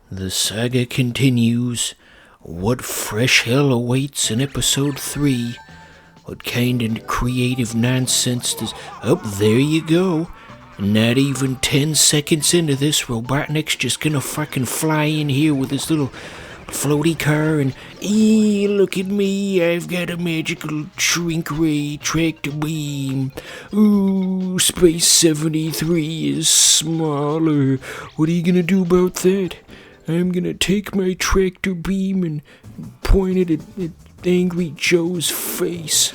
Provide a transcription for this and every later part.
The saga continues. What fresh hell awaits in episode 3? What kind of creative nonsense does... Oh, there you go. Not even 10 seconds into this, Robotnik's just gonna fucking fly in here with his little floaty car and... look at me, I've got a magical shrink ray tractor beam. Ooh, Space 73 is smaller. What are you gonna do about that? I'm gonna take my tractor beam and point it at Angry Joe's face.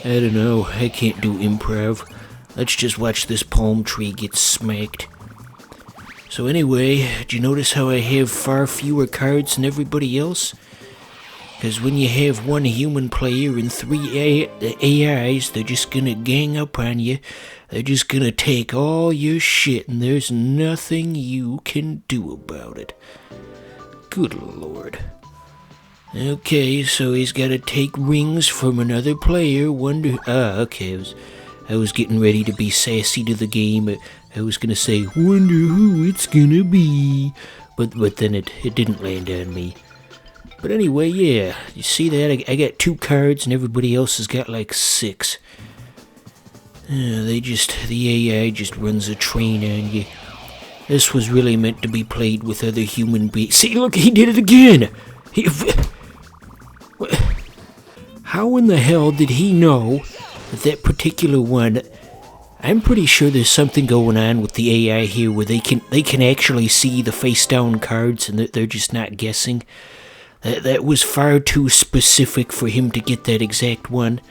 I don't know, I can't do improv. Let's just watch this palm tree get smacked. So anyway, did you notice how I have far fewer cards than everybody else? Because when you have one human player and 3 AIs, they're just gonna gang up on you. They're just gonna take all your shit, and there's nothing you can do about it. Good lord. Okay, so he's gotta take rings from another player. Okay, I was getting ready to be sassy to the game. I was gonna say, wonder who it's gonna be. But then it didn't land on me. But anyway, yeah, you see that? I got 2 cards and everybody else has got like 6. The AI just runs a train on you. This was really meant to be played with other human beings. See, look, he did it again! How in the hell did he know that particular one? I'm pretty sure there's something going on with the AI here where they can actually see the face down cards and they're just not guessing. That was far too specific for him to get that exact one.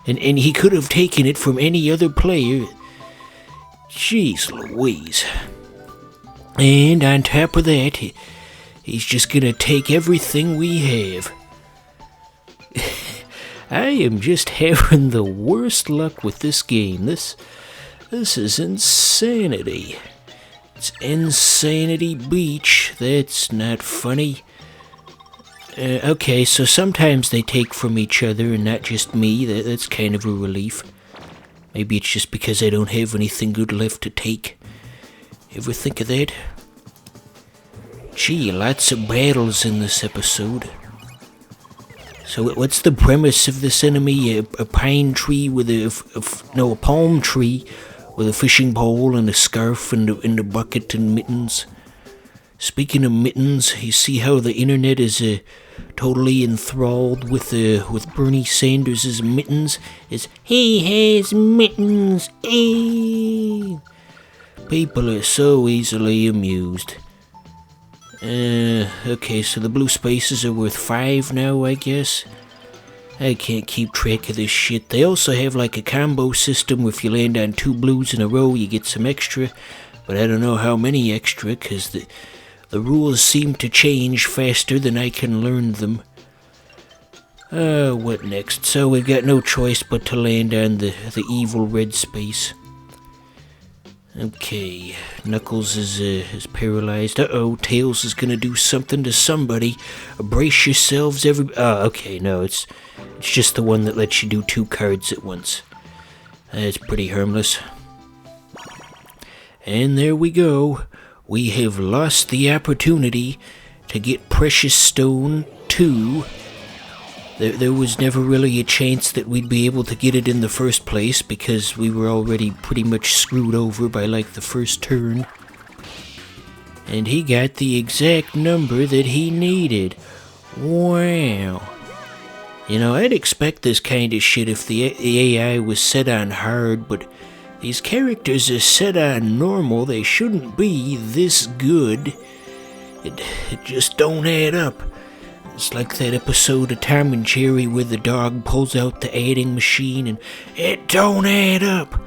And he could have taken it from any other player. Jeez Louise. And on top of that, he's just gonna take everything we have. I am just having the worst luck with this game. This is insanity. It's Insanity Beach. That's not funny. Okay, so sometimes they take from each other and not just me. That's kind of a relief. Maybe it's just because I don't have anything good left to take. Ever think of that? Gee, lots of battles in this episode. So what's the premise of this enemy? A pine tree with a palm tree with a fishing pole and a scarf and a bucket and mittens. Speaking of mittens, you see how the internet is totally enthralled with Bernie Sanders' mittens? He has mittens. People are so easily amused. Okay, so the blue spaces are worth 5 now, I guess. I can't keep track of this shit. They also have like a combo system where if you land on 2 blues in a row, you get some extra. But I don't know how many extra, because the rules seem to change faster than I can learn them. What next? So we've got no choice but to land on the evil red space. Okay, Knuckles is paralyzed. Uh-oh, Tails is gonna do something to somebody. Brace yourselves, okay, no, it's just the one that lets you do 2 cards at once. It's pretty harmless. And there we go. We have lost the opportunity to get Precious Stone 2. There was never really a chance that we'd be able to get it in the first place because we were already pretty much screwed over by like the first turn. And he got the exact number that he needed. Wow. You know, I'd expect this kind of shit if the AI was set on hard, but these characters are set on normal. They shouldn't be this good. It just don't add up. It's like that episode of Tom and Jerry where the dog pulls out the adding machine and it don't add up.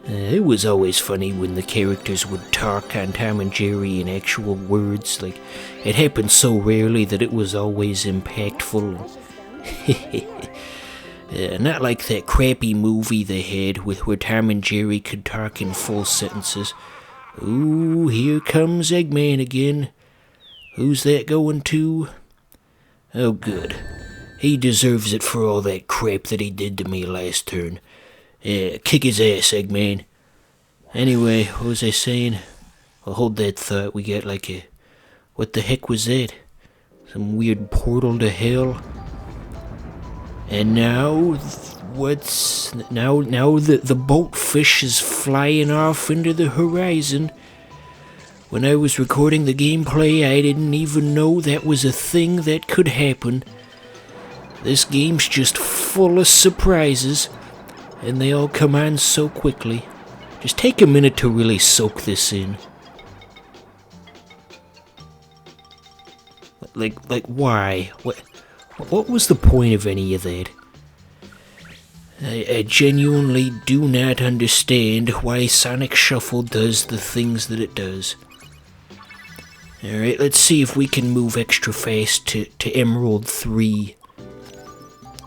It was always funny when the characters would talk on Tom and Jerry in actual words. Like, it happened so rarely that it was always impactful. Not like that crappy movie they had where Tom and Jerry could talk in full sentences. Ooh, here comes Eggman again. Who's that going to? Oh, good. He deserves it for all that crap that he did to me last turn. Yeah, kick his ass, Eggman. Anyway, what was I saying? Well, hold that thought. We got like What the heck was that? Some weird portal to hell? And now, now the boatfish is flying off into the horizon. When I was recording the gameplay, I didn't even know that was a thing that could happen. This game's just full of surprises, and they all come on so quickly. Just take a minute to really soak this in. Like why? What was the point of any of that? I genuinely do not understand why Sonic Shuffle does the things that it does. Alright, let's see if we can move extra fast to Emerald 3.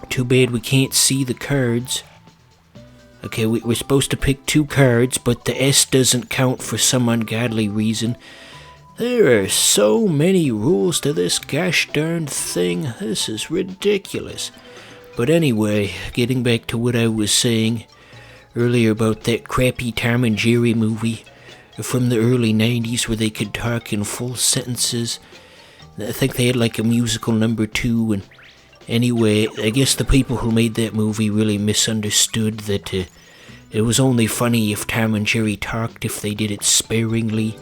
Too bad we can't see the cards. Okay, we're supposed to pick 2 cards, but the S doesn't count for some ungodly reason. There are so many rules to this gosh darned thing. This is ridiculous. But anyway, getting back to what I was saying earlier about that crappy Tom and Jerry movie from the early 90s where they could talk in full sentences. I think they had like a musical number 2, and anyway, I guess the people who made that movie really misunderstood that it was only funny if Tom and Jerry talked, if they did it sparingly.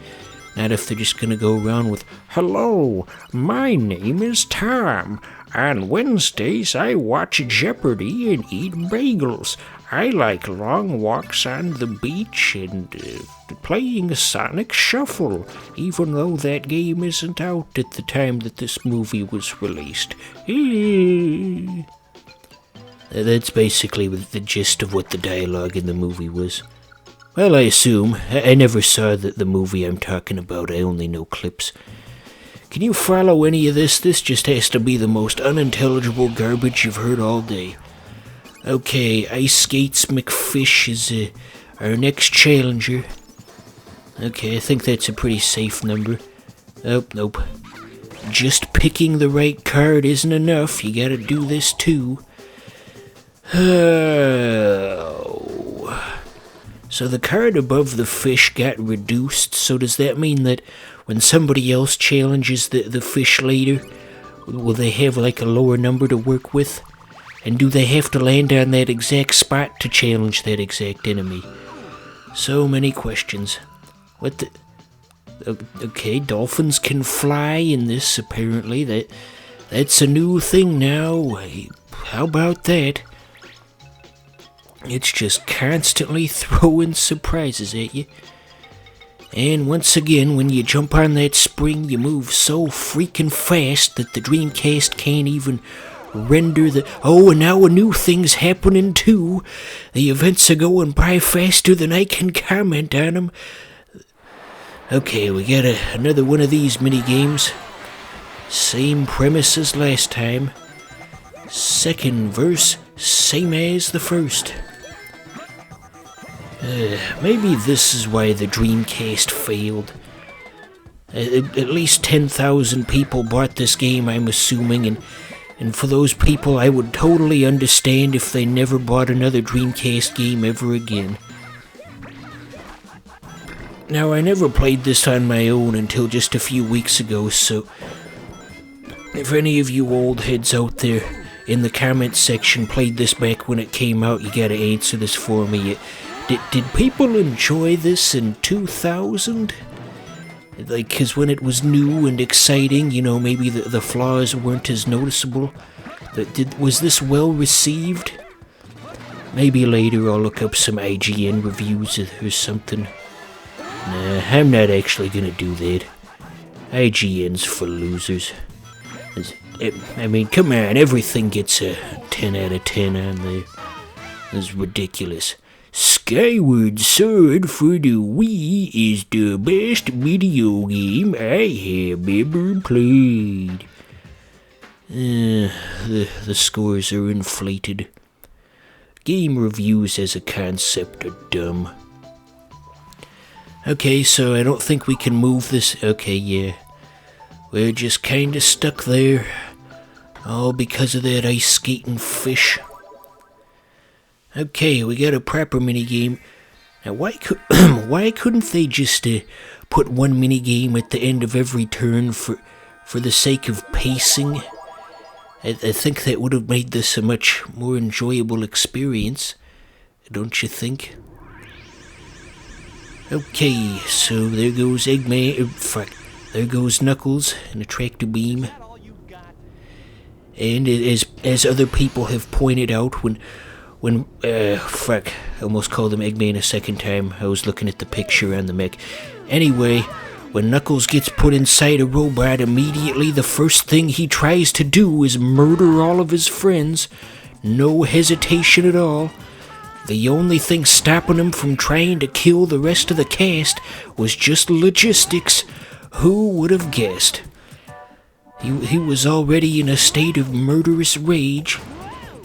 Not if they're just gonna go around with, "Hello, my name is Tom. On Wednesdays I watch Jeopardy and eat bagels. I like long walks on the beach and playing Sonic Shuffle, even though that game isn't out at the time that this movie was released." That's basically the gist of what the dialogue in the movie was. Well, I assume. I never saw the movie I'm talking about. I only know clips. Can you follow any of this? This just has to be the most unintelligible garbage you've heard all day. Okay, Ice Skates McFish is our next challenger. Okay, I think that's a pretty safe number. Oh, nope. Just picking the right card isn't enough. You gotta do this too. So the card above the fish got reduced, so does that mean that when somebody else challenges the fish later, will they have like a lower number to work with? And do they have to land on that exact spot to challenge that exact enemy? So many questions. What the... Okay, dolphins can fly in this, apparently. That's a new thing now. How about that? It's just constantly throwing surprises at you. And once again, when you jump on that spring, you move so freaking fast that the Dreamcast can't even render the... Oh, and now a new thing's happening too. The events are going by faster than I can comment on them. Okay, we got another one of these mini-games. Same premise as last time. Second verse, same as the first. Maybe this is why the Dreamcast failed. At least 10,000 people bought this game, I'm assuming, and for those people, I would totally understand if they never bought another Dreamcast game ever again. Now, I never played this on my own until just a few weeks ago, so if any of you old heads out there in the comments section played this back when it came out, you gotta answer this for me. Did people enjoy this in 2000? Like, 'cause when it was new and exciting, you know, maybe the flaws weren't as noticeable. Was this well received? Maybe later I'll look up some IGN reviews or something. Nah, I'm not actually gonna do that. IGN's for losers. I mean, come on, everything gets a 10 out of 10 on there. It's ridiculous. Skyward Sword for the Wii is the best video game I have ever played. The scores are inflated. Game reviews as a concept are dumb. Okay, so I don't think we can move this. Okay, yeah. We're just kinda stuck there. All because of that ice skating fish. Okay, we got a proper minigame. Now, why couldn't they just put one minigame at the end of every turn for the sake of pacing. I think that would have made this a much more enjoyable experience, don't you think? Okay, so there goes Eggman, there goes Knuckles in a tractor beam. And as other people have pointed out, I almost called him Eggman a second time. I was looking at the picture on the mech. Anyway, when Knuckles gets put inside a robot, immediately the first thing he tries to do is murder all of his friends. No hesitation at all. The only thing stopping him from trying to kill the rest of the cast was just logistics. Who would have guessed? He was already in a state of murderous rage.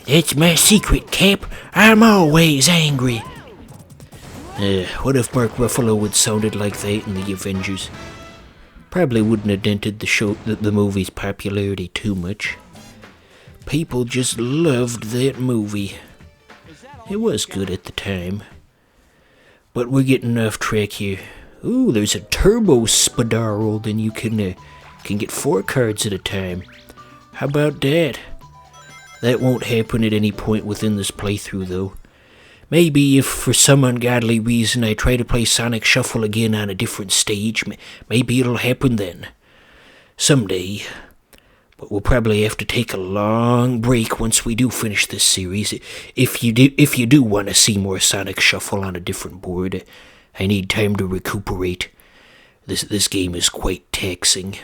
It's my secret, Cap. I'm always angry. What if Mark Ruffalo had sounded like that in The Avengers? Probably wouldn't have dented the movie's popularity too much. People just loved that movie. It was good at the time. But we're getting off track here. Ooh, there's a turbo Spidarl, then you can get 4 cards at a time. How about that? That won't happen at any point within this playthrough, though. Maybe if for some ungodly reason I try to play Sonic Shuffle again on a different stage, maybe it'll happen then. Someday. But we'll probably have to take a long break once we do finish this series. If you do want to see more Sonic Shuffle on a different board, I need time to recuperate. This game is quite taxing.